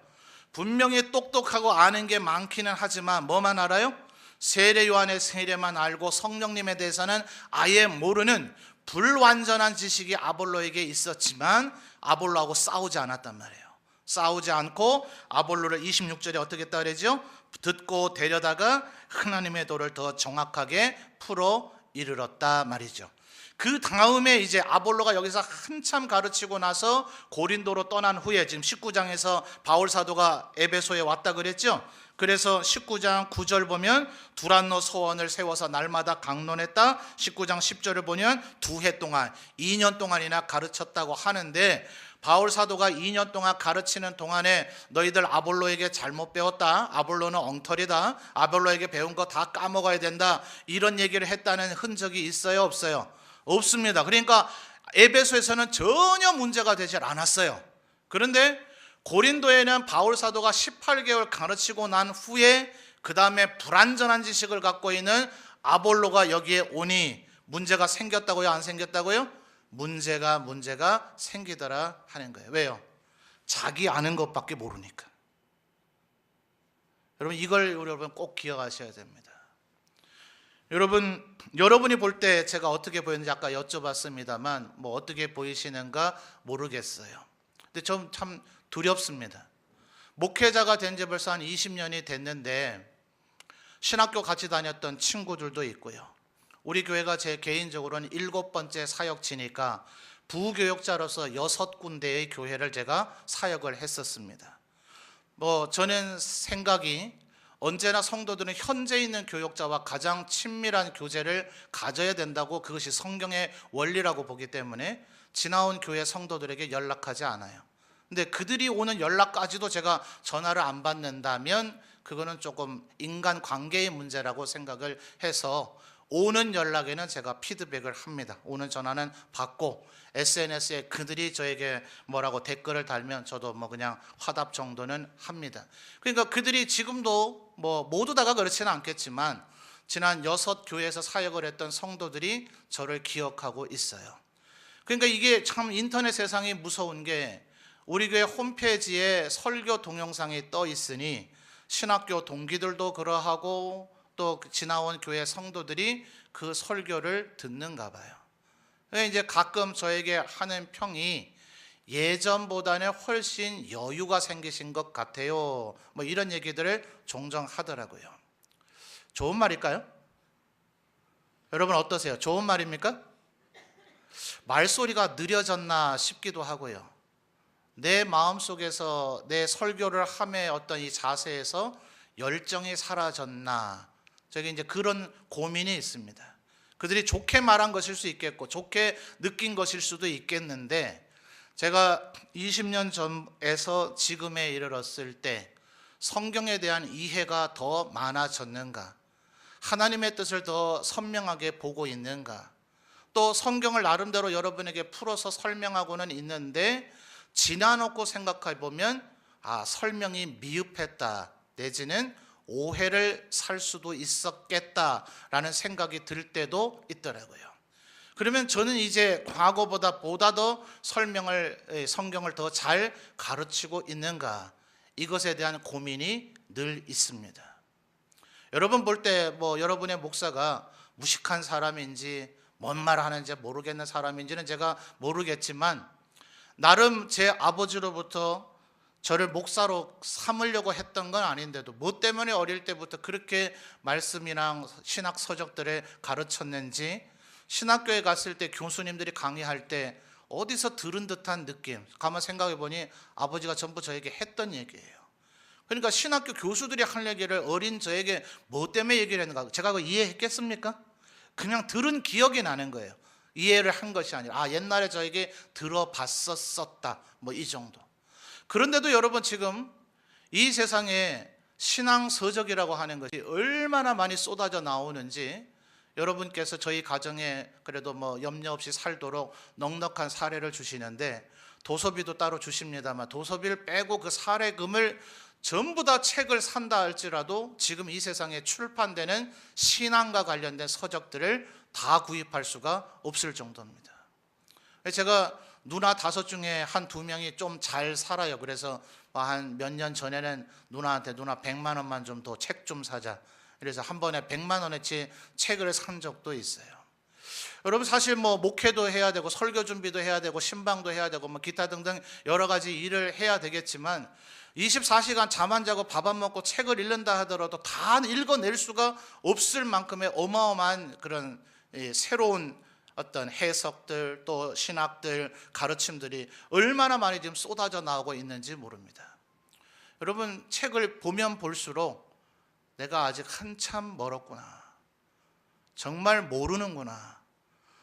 분명히 똑똑하고 아는 게 많기는 하지만 뭐만 알아요? 세례 요한의 세례만 알고 성령님에 대해서는 아예 모르는 불완전한 지식이 아볼로에게 있었지만 아볼로하고 싸우지 않았단 말이에요. 싸우지 않고 아볼로를 26절에 어떻게 했다 그러죠? 듣고 데려다가 하나님의 도를 더 정확하게 풀어 이르렀다 말이죠. 그 다음에 이제 아볼로가 여기서 한참 가르치고 나서 고린도로 떠난 후에 지금 19장에서 바울 사도가 에베소에 왔다 그랬죠. 그래서 19장 9절 보면 두란노 소원을 세워서 날마다 강론했다. 19장 10절을 보면 2해 동안 2년 동안이나 가르쳤다고 하는데, 바울 사도가 2년 동안 가르치는 동안에 너희들 아볼로에게 잘못 배웠다, 아볼로는 엉터리다, 아볼로에게 배운 거 다 까먹어야 된다, 이런 얘기를 했다는 흔적이 있어요, 없어요? 없습니다. 그러니까 에베소에서는 전혀 문제가 되질 않았어요. 그런데 고린도에는 바울 사도가 18개월 가르치고 난 후에 그 다음에 불완전한 지식을 갖고 있는 아볼로가 여기에 오니 문제가 생겼다고요, 안 생겼다고요? 문제가 생기더라 하는 거예요. 왜요? 자기 아는 것밖에 모르니까. 여러분, 이걸 여러분 꼭 기억하셔야 됩니다. 여러분이 볼 때 제가 어떻게 보였는지 아까 여쭤봤습니다만 뭐 어떻게 보이시는가 모르겠어요. 근데 좀 참 두렵습니다. 목회자가 된 지 벌써 한 20년이 됐는데 신학교 같이 다녔던 친구들도 있고요. 우리 교회가 제 개인적으로는 7번째 사역지니까 부교역자로서 6군데의 교회를 제가 사역을 했었습니다. 저는 생각이 언제나 성도들은 현재 있는 교역자와 가장 친밀한 교제를 가져야 된다고, 그것이 성경의 원리라고 보기 때문에 지나온 교회 성도들에게 연락하지 않아요. 근데 그들이 오는 연락까지도 제가 전화를 안 받는다면 그거는 조금 인간 관계의 문제라고 생각을 해서 오는 연락에는 제가 피드백을 합니다. 오는 전화는 받고 SNS에 그들이 저에게 뭐라고 댓글을 달면 저도 그냥 화답 정도는 합니다. 그러니까 그들이 지금도 모두 다가 그렇지는 않겠지만 지난 6교회에서 사역을 했던 성도들이 저를 기억하고 있어요. 그러니까 이게 참 인터넷 세상이 무서운 게, 우리 교회 홈페이지에 설교 동영상이 떠 있으니 신학교 동기들도 그러하고 또 지나온 교회 성도들이 그 설교를 듣는가 봐요. 이제 가끔 저에게 하는 평이 예전보다는 훨씬 여유가 생기신 것 같아요, 이런 얘기들을 종종 하더라고요. 좋은 말일까요? 여러분 어떠세요? 좋은 말입니까? 말소리가 느려졌나 싶기도 하고요. 내 마음속에서 내 설교를 함의 어떤 이 자세에서 열정이 사라졌나, 저기 이제 그런 고민이 있습니다. 그들이 좋게 말한 것일 수 있겠고 좋게 느낀 것일 수도 있겠는데, 제가 20년 전에서 지금에 이르렀을 때 성경에 대한 이해가 더 많아졌는가, 하나님의 뜻을 더 선명하게 보고 있는가, 또 성경을 나름대로 여러분에게 풀어서 설명하고는 있는데 지나놓고 생각해 보면 설명이 미흡했다, 내지는 오해를 살 수도 있었겠다라는 생각이 들 때도 있더라고요. 그러면 저는 이제 과거보다 더 성경을 더 잘 가르치고 있는가, 이것에 대한 고민이 늘 있습니다. 여러분 볼 때 여러분의 목사가 무식한 사람인지 뭔 말 하는지 모르겠는 사람인지는 제가 모르겠지만, 나름 제 아버지로부터 저를 목사로 삼으려고 했던 건 아닌데도 뭐 때문에 어릴 때부터 그렇게 말씀이랑 신학 서적들을 가르쳤는지, 신학교에 갔을 때 교수님들이 강의할 때 어디서 들은 듯한 느낌, 가만 생각해 보니 아버지가 전부 저에게 했던 얘기예요. 그러니까 신학교 교수들이 할 얘기를 어린 저에게 뭐 때문에 얘기를 했는가, 제가 그거 이해했겠습니까? 그냥 들은 기억이 나는 거예요. 이해를 한 것이 아니라, 아, 옛날에 저에게 들어봤었다, 뭐 이 정도. 그런데도 여러분, 지금 이 세상에 신앙 서적이라고 하는 것이 얼마나 많이 쏟아져 나오는지, 여러분께서 저희 가정에 그래도 뭐 염려 없이 살도록 넉넉한 사례를 주시는데, 도서비도 따로 주십니다만 도서비를 빼고 그 사례금을 전부 다 책을 산다 할지라도 지금 이 세상에 출판되는 신앙과 관련된 서적들을 다 구입할 수가 없을 정도입니다. 제가 누나 5 중에 한 2명이 좀 잘 살아요. 그래서 한 몇 년 전에는 누나한테 누나 100만 원만 좀 더 책 좀 사자, 그래서 한 번에 100만 원어치 책을 산 적도 있어요. 여러분, 사실 뭐 목회도 해야 되고 설교 준비도 해야 되고 신방도 해야 되고 뭐 기타 등등 여러 가지 일을 해야 되겠지만 24시간 잠 안 자고 밥 안 먹고 책을 읽는다 하더라도 다 읽어낼 수가 없을 만큼의 어마어마한 그런 새로운 어떤 해석들, 또 신학들, 가르침들이 얼마나 많이 지금 쏟아져 나오고 있는지 모릅니다. 여러분, 책을 보면 볼수록 내가 아직 한참 멀었구나, 정말 모르는구나,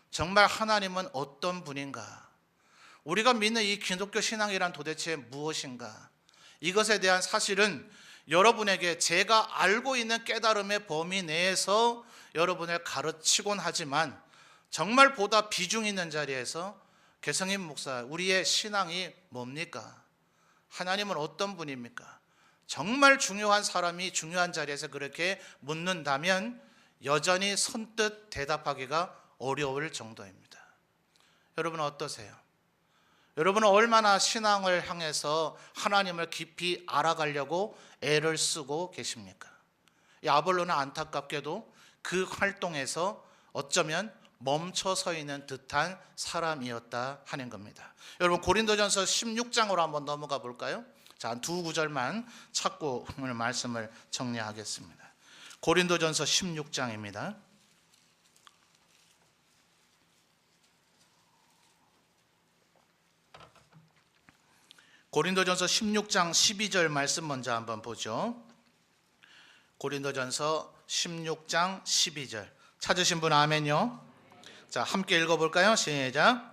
정말 하나님은 어떤 분인가, 우리가 믿는 이 기독교 신앙이란 도대체 무엇인가, 이것에 대한 사실은 여러분에게 제가 알고 있는 깨달음의 범위 내에서 여러분을 가르치곤 하지만, 정말 보다 비중 있는 자리에서 개성임 목사, 우리의 신앙이 뭡니까? 하나님은 어떤 분입니까? 정말 중요한 사람이 중요한 자리에서 그렇게 묻는다면 여전히 선뜻 대답하기가 어려울 정도입니다. 여러분은 어떠세요? 여러분은 얼마나 신앙을 향해서 하나님을 깊이 알아가려고 애를 쓰고 계십니까? 이 아볼로는 안타깝게도 그 활동에서 어쩌면 멈춰 서 있는 듯한 사람이었다 하는 겁니다. 여러분, 고린도전서 16장으로 한번 넘어가 볼까요? 자, 한 2구절만 찾고 오늘 말씀을 정리하겠습니다. 고린도전서 16장입니다. 고린도전서 16장 12절 말씀 먼저 한번 보죠. 고린도전서 16장 12절 찾으신 분 아멘요. 자, 함께 읽어볼까요? 시작.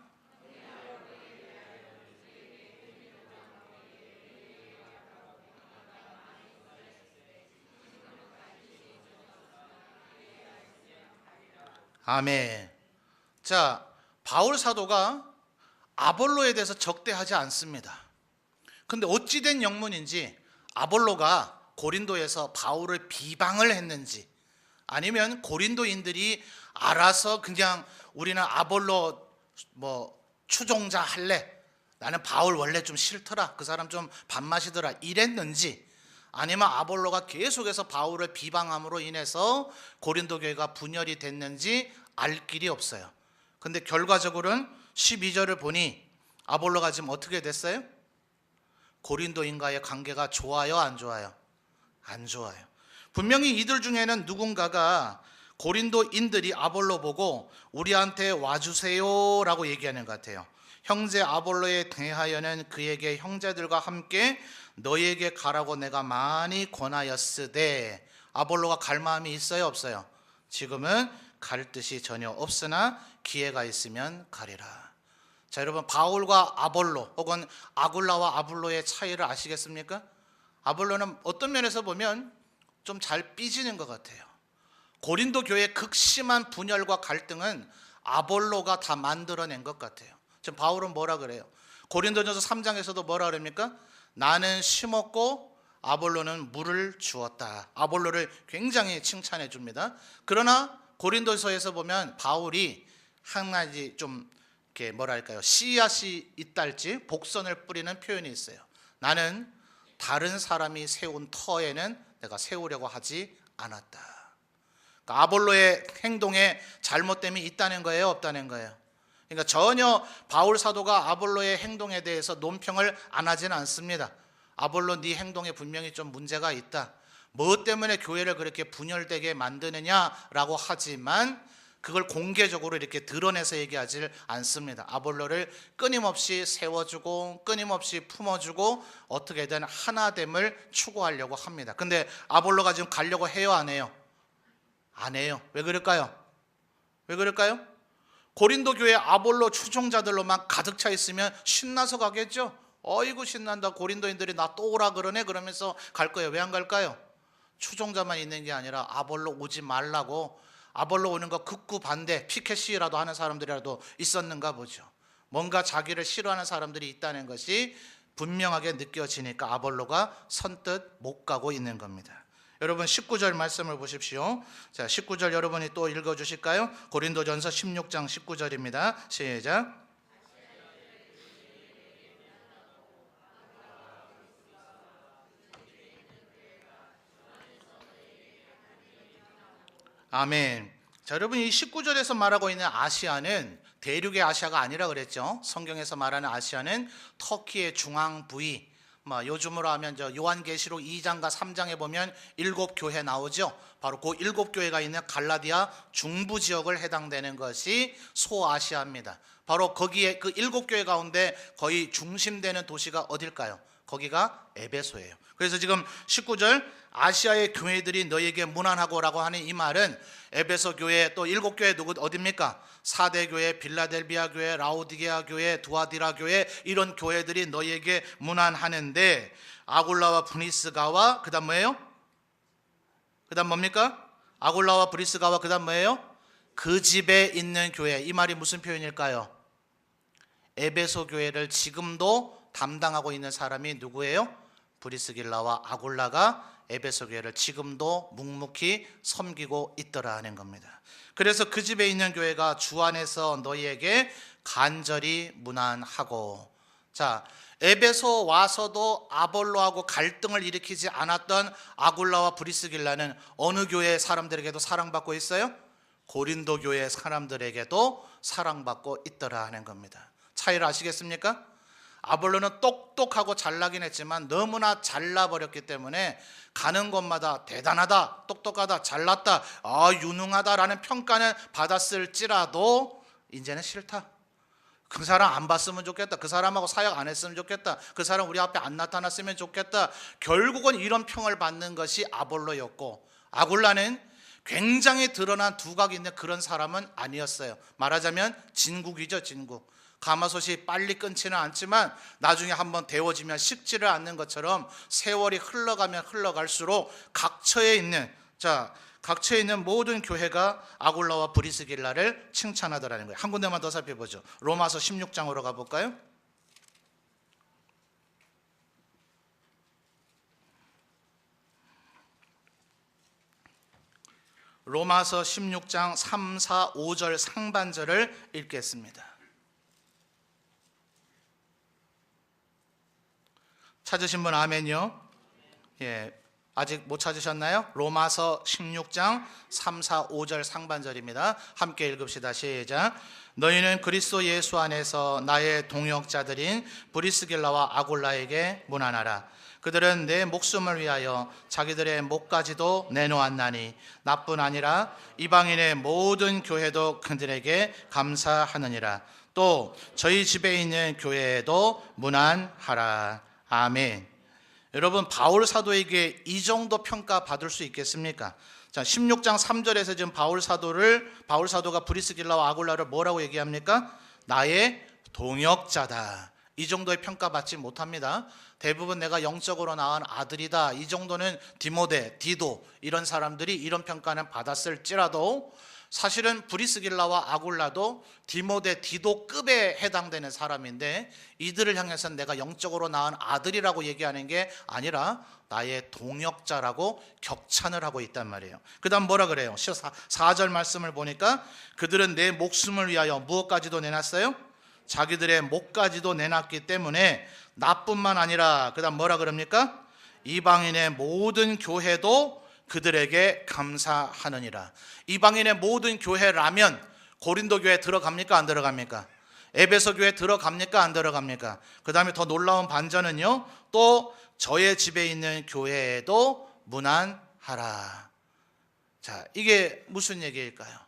아멘. 자, 바울 사도가 아볼로에 대해서 적대하지 않습니다. 근데 어찌된 영문인지 아볼로가 고린도에서 바울을 비방을 했는지, 아니면 고린도인들이 알아서 그냥 우리는 아볼로 뭐 추종자 할래, 나는 바울 원래 좀 싫더라, 그 사람 좀 밥맛이더라 이랬는지, 아니면 아볼로가 계속해서 바울을 비방함으로 인해서 고린도 교회가 분열이 됐는지 알 길이 없어요. 근데 결과적으로는 12절을 보니 아볼로가 지금 어떻게 됐어요? 고린도인과의 관계가 좋아요, 안 좋아요? 안 좋아요. 분명히 이들 중에는 누군가가 고린도인들이 아볼로 보고 우리한테 와주세요 라고 얘기하는 것 같아요. 형제 아볼로에 대하여는 그에게 형제들과 함께 너희에게 가라고 내가 많이 권하였으되, 아볼로가 갈 마음이 있어요, 없어요? 지금은 갈 뜻이 전혀 없으나 기회가 있으면 가리라. 자, 여러분, 바울과 아볼로 혹은 아굴라와 아볼로의 차이를 아시겠습니까? 아볼로는 어떤 면에서 보면 좀 잘 삐지는 것 같아요. 고린도 교회의 극심한 분열과 갈등은 아볼로가 다 만들어낸 것 같아요. 지금 바울은 뭐라 그래요? 고린도전서 3장에서도 뭐라 그럽니까? 나는 심었고 아볼로는 물을 주었다. 아볼로를 굉장히 칭찬해 줍니다. 그러나 고린도서에서 보면 바울이 한 가지 좀 이렇게 뭐랄까요, 씨앗이 있달지 복선을 뿌리는 표현이 있어요. 나는 다른 사람이 세운 터에는 내가 세우려고 하지 않았다. 그러니까 아볼로의 행동에 잘못됨이 있다는 거예요, 없다는 거예요? 그러니까 전혀 바울 사도가 아볼로의 행동에 대해서 논평을 안 하지는 않습니다. 아볼로 네 행동에 분명히 좀 문제가 있다. 뭐 때문에 교회를 그렇게 분열되게 만드느냐라고 하지만 그걸 공개적으로 이렇게 드러내서 얘기하지 않습니다. 아볼로를 끊임없이 세워주고 끊임없이 품어주고 어떻게든 하나됨을 추구하려고 합니다. 근데 아볼로가 지금 가려고 해요, 안 해요? 안 해요. 왜 그럴까요? 왜 그럴까요? 고린도 교회 아볼로 추종자들로만 가득 차 있으면 신나서 가겠죠. 어이구 신난다, 고린도인들이 나 또 오라 그러네 그러면서 갈 거예요. 왜 안 갈까요? 추종자만 있는 게 아니라 아볼로 오지 말라고, 아볼로 오는 거 극구 반대, 피켓 시위라도 하는 사람들이라도 있었는가 보죠. 뭔가 자기를 싫어하는 사람들이 있다는 것이 분명하게 느껴지니까 아볼로가 선뜻 못 가고 있는 겁니다. 여러분 19절 말씀을 보십시오. 자, 19절 여러분이 또 읽어주실까요? 고린도전서 16장 19절입니다. 시작. 아멘. 자, 여러분 이 19절에서 말하고 있는 아시아는 대륙의 아시아가 아니라 그랬죠. 성경에서 말하는 아시아는 터키의 중앙 부위, 요즘으로 하면 요한계시록 2장과 3장에 보면 7교회 나오죠. 바로 그 7교회가 있는 갈라디아 중부 지역을 해당되는 것이 소아시아입니다. 바로 거기에 그 7교회 가운데 거의 중심되는 도시가 어딜까요? 거기가 에베소예요. 그래서 지금 19절 아시아의 교회들이 너에게 무난하고라고 하는 이 말은 에베소 교회 또 7교회 누구 어딥니까? 사대 교회, 빌라델비아 교회, 라오디게아 교회, 두아디라 교회, 이런 교회들이 너에게 무난하는데 아굴라와 브리스가와 그다음 뭐예요? 그다음 뭡니까? 아굴라와 브리스가와 그다음 뭐예요? 그 집에 있는 교회. 이 말이 무슨 표현일까요? 에베소 교회를 지금도 담당하고 있는 사람이 누구예요? 브리스길라와 아굴라가 에베소 교회를 지금도 묵묵히 섬기고 있더라 하는 겁니다. 그래서 그 집에 있는 교회가 주 안에서 너희에게 간절히 무난하고, 자, 에베소 와서도 아볼로하고 갈등을 일으키지 않았던 아굴라와 브리스길라는 어느 교회 사람들에게도 사랑받고 있어요? 고린도 교회 사람들에게도 사랑받고 있더라 하는 겁니다. 차이를 아시겠습니까? 아볼로는 똑똑하고 잘나긴 했지만 너무나 잘나버렸기 때문에 가는 곳마다 대단하다, 똑똑하다, 잘났다, 유능하다라는 평가는 받았을지라도 이제는 싫다. 그 사람 안 봤으면 좋겠다. 그 사람하고 사역 안 했으면 좋겠다. 그 사람 우리 앞에 안 나타났으면 좋겠다. 결국은 이런 평을 받는 것이 아볼로였고, 아굴라는 굉장히 드러난 두각이 있는 그런 사람은 아니었어요. 말하자면 진국이죠, 진국. 가마솥이 빨리 끊지는 않지만 나중에 한번 데워지면 식지를 않는 것처럼 세월이 흘러가면 흘러갈수록 각처에 있는 모든 교회가 아굴라와 브리스길라를 칭찬하더라는 거예요. 한 군데만 더 살펴보죠. 로마서 16장으로 가볼까요? 로마서 16장 3, 4, 5절 상반절을 읽겠습니다. 찾으신 분 아멘요? 예, 아직 못 찾으셨나요? 로마서 16장 3, 4, 5절 상반절입니다. 함께 읽읍시다. 시작. 너희는 그리스도 예수 안에서 나의 동역자들인 브리스길라와 아굴라에게 문안하라. 그들은 내 목숨을 위하여 자기들의 목까지도 내놓았나니 나뿐 아니라 이방인의 모든 교회도 그들에게 감사하느니라. 또 저희 집에 있는 교회에도 문안하라. 아멘. 여러분, 바울 사도에게 이 정도 평가 받을 수 있겠습니까? 자, 16장 3절에서 지금 바울 사도가 브리스길라와 아굴라를 뭐라고 얘기합니까? 나의 동역자다. 이 정도의 평가 받지 못합니다. 대부분 내가 영적으로 낳은 아들이다. 이 정도는 디모데, 디도 이런 사람들이 이런 평가는 받았을지라도 사실은 브리스길라와 아굴라도 디모데, 디도급에 해당되는 사람인데 이들을 향해서는 내가 영적으로 낳은 아들이라고 얘기하는 게 아니라 나의 동역자라고 격찬을 하고 있단 말이에요. 그 다음 뭐라 그래요? 4절 말씀을 보니까 그들은 내 목숨을 위하여 무엇까지도 내놨어요? 자기들의 목까지도 내놨기 때문에 나뿐만 아니라 그 다음 뭐라 그럽니까? 이방인의 모든 교회도 그들에게 감사하느니라. 이방인의 모든 교회라면 고린도 교회 들어갑니까? 안 들어갑니까? 에베소 교회 들어갑니까? 안 들어갑니까? 그 다음에 더 놀라운 반전은요, 또 저의 집에 있는 교회에도 문안하라. 자, 이게 무슨 얘기일까요?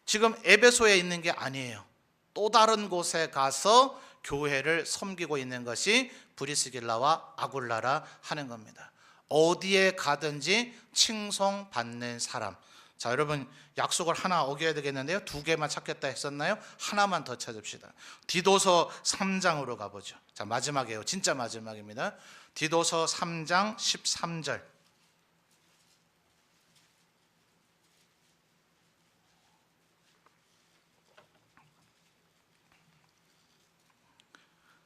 지금 에베소에 있는 게 아니에요. 또 다른 곳에 가서 교회를 섬기고 있는 것이 브리스길라와 아굴라라 하는 겁니다. 어디에 가든지 칭송받는 사람. 자, 여러분 약속을 하나 어겨야 되겠는데요. 2개만 찾겠다 했었나요? 하나만 더 찾읍시다. 디도서 3장으로 가보죠. 자, 마지막이에요. 진짜 마지막입니다. 디도서 3장 13절.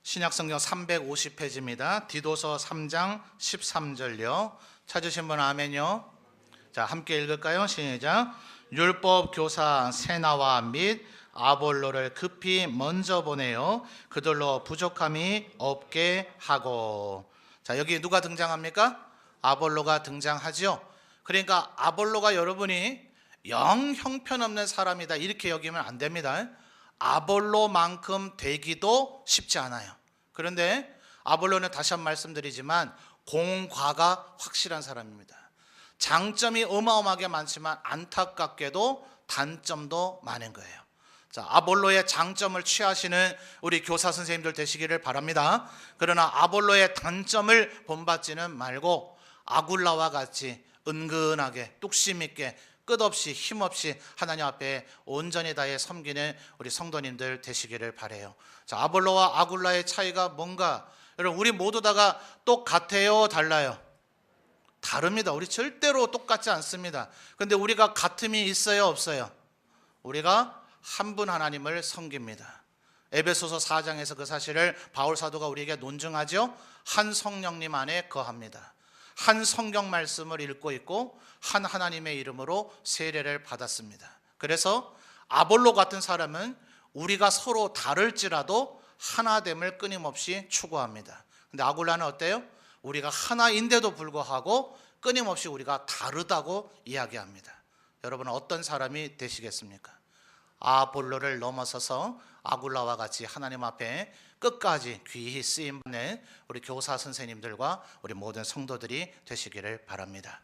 신약성경 350페이지입니다. 디도서 3장 13절요. 찾으신 분 아멘요. 자, 함께 읽을까요? 시작. 율법 교사 세나와 및 아볼로를 급히 먼저 보내어 그들로 부족함이 없게 하고. 자, 여기 누가 등장합니까? 아볼로가 등장하죠. 그러니까 아볼로가 여러분이 영 형편없는 사람이다 이렇게 여기면 안 됩니다. 아볼로만큼 되기도 쉽지 않아요. 그런데 아볼로는 다시 한번 말씀드리지만 공과가 확실한 사람입니다. 장점이 어마어마하게 많지만 안타깝게도 단점도 많은 거예요. 자, 아볼로의 장점을 취하시는 우리 교사 선생님들 되시기를 바랍니다. 그러나 아볼로의 단점을 본받지는 말고 아굴라와 같이 은근하게 뚝심 있게 끝없이 힘없이 하나님 앞에 온전히 다해 섬기는 우리 성도님들 되시기를 바라요. 자, 아볼로와 아굴라의 차이가 뭔가? 여러분, 우리 모두 다가 똑같아요, 달라요? 다릅니다. 우리 절대로 똑같지 않습니다. 그런데 우리가 같음이 있어요, 없어요? 우리가 한 분 하나님을 섬깁니다. 에베소서 4장에서 그 사실을 바울 사도가 우리에게 논증하죠. 한 성령님 안에 거합니다. 한 성경 말씀을 읽고 있고 한 하나님의 이름으로 세례를 받았습니다. 그래서 아볼로 같은 사람은 우리가 서로 다를지라도 하나됨을 끊임없이 추구합니다. 근데 아굴라는 어때요? 우리가 하나인데도 불구하고 끊임없이 우리가 다르다고 이야기합니다. 여러분은 어떤 사람이 되시겠습니까? 아볼로를 넘어서서 아굴라와 같이 하나님 앞에 끝까지 귀히 쓰임받는 우리 교사 선생님들과 우리 모든 성도들이 되시기를 바랍니다.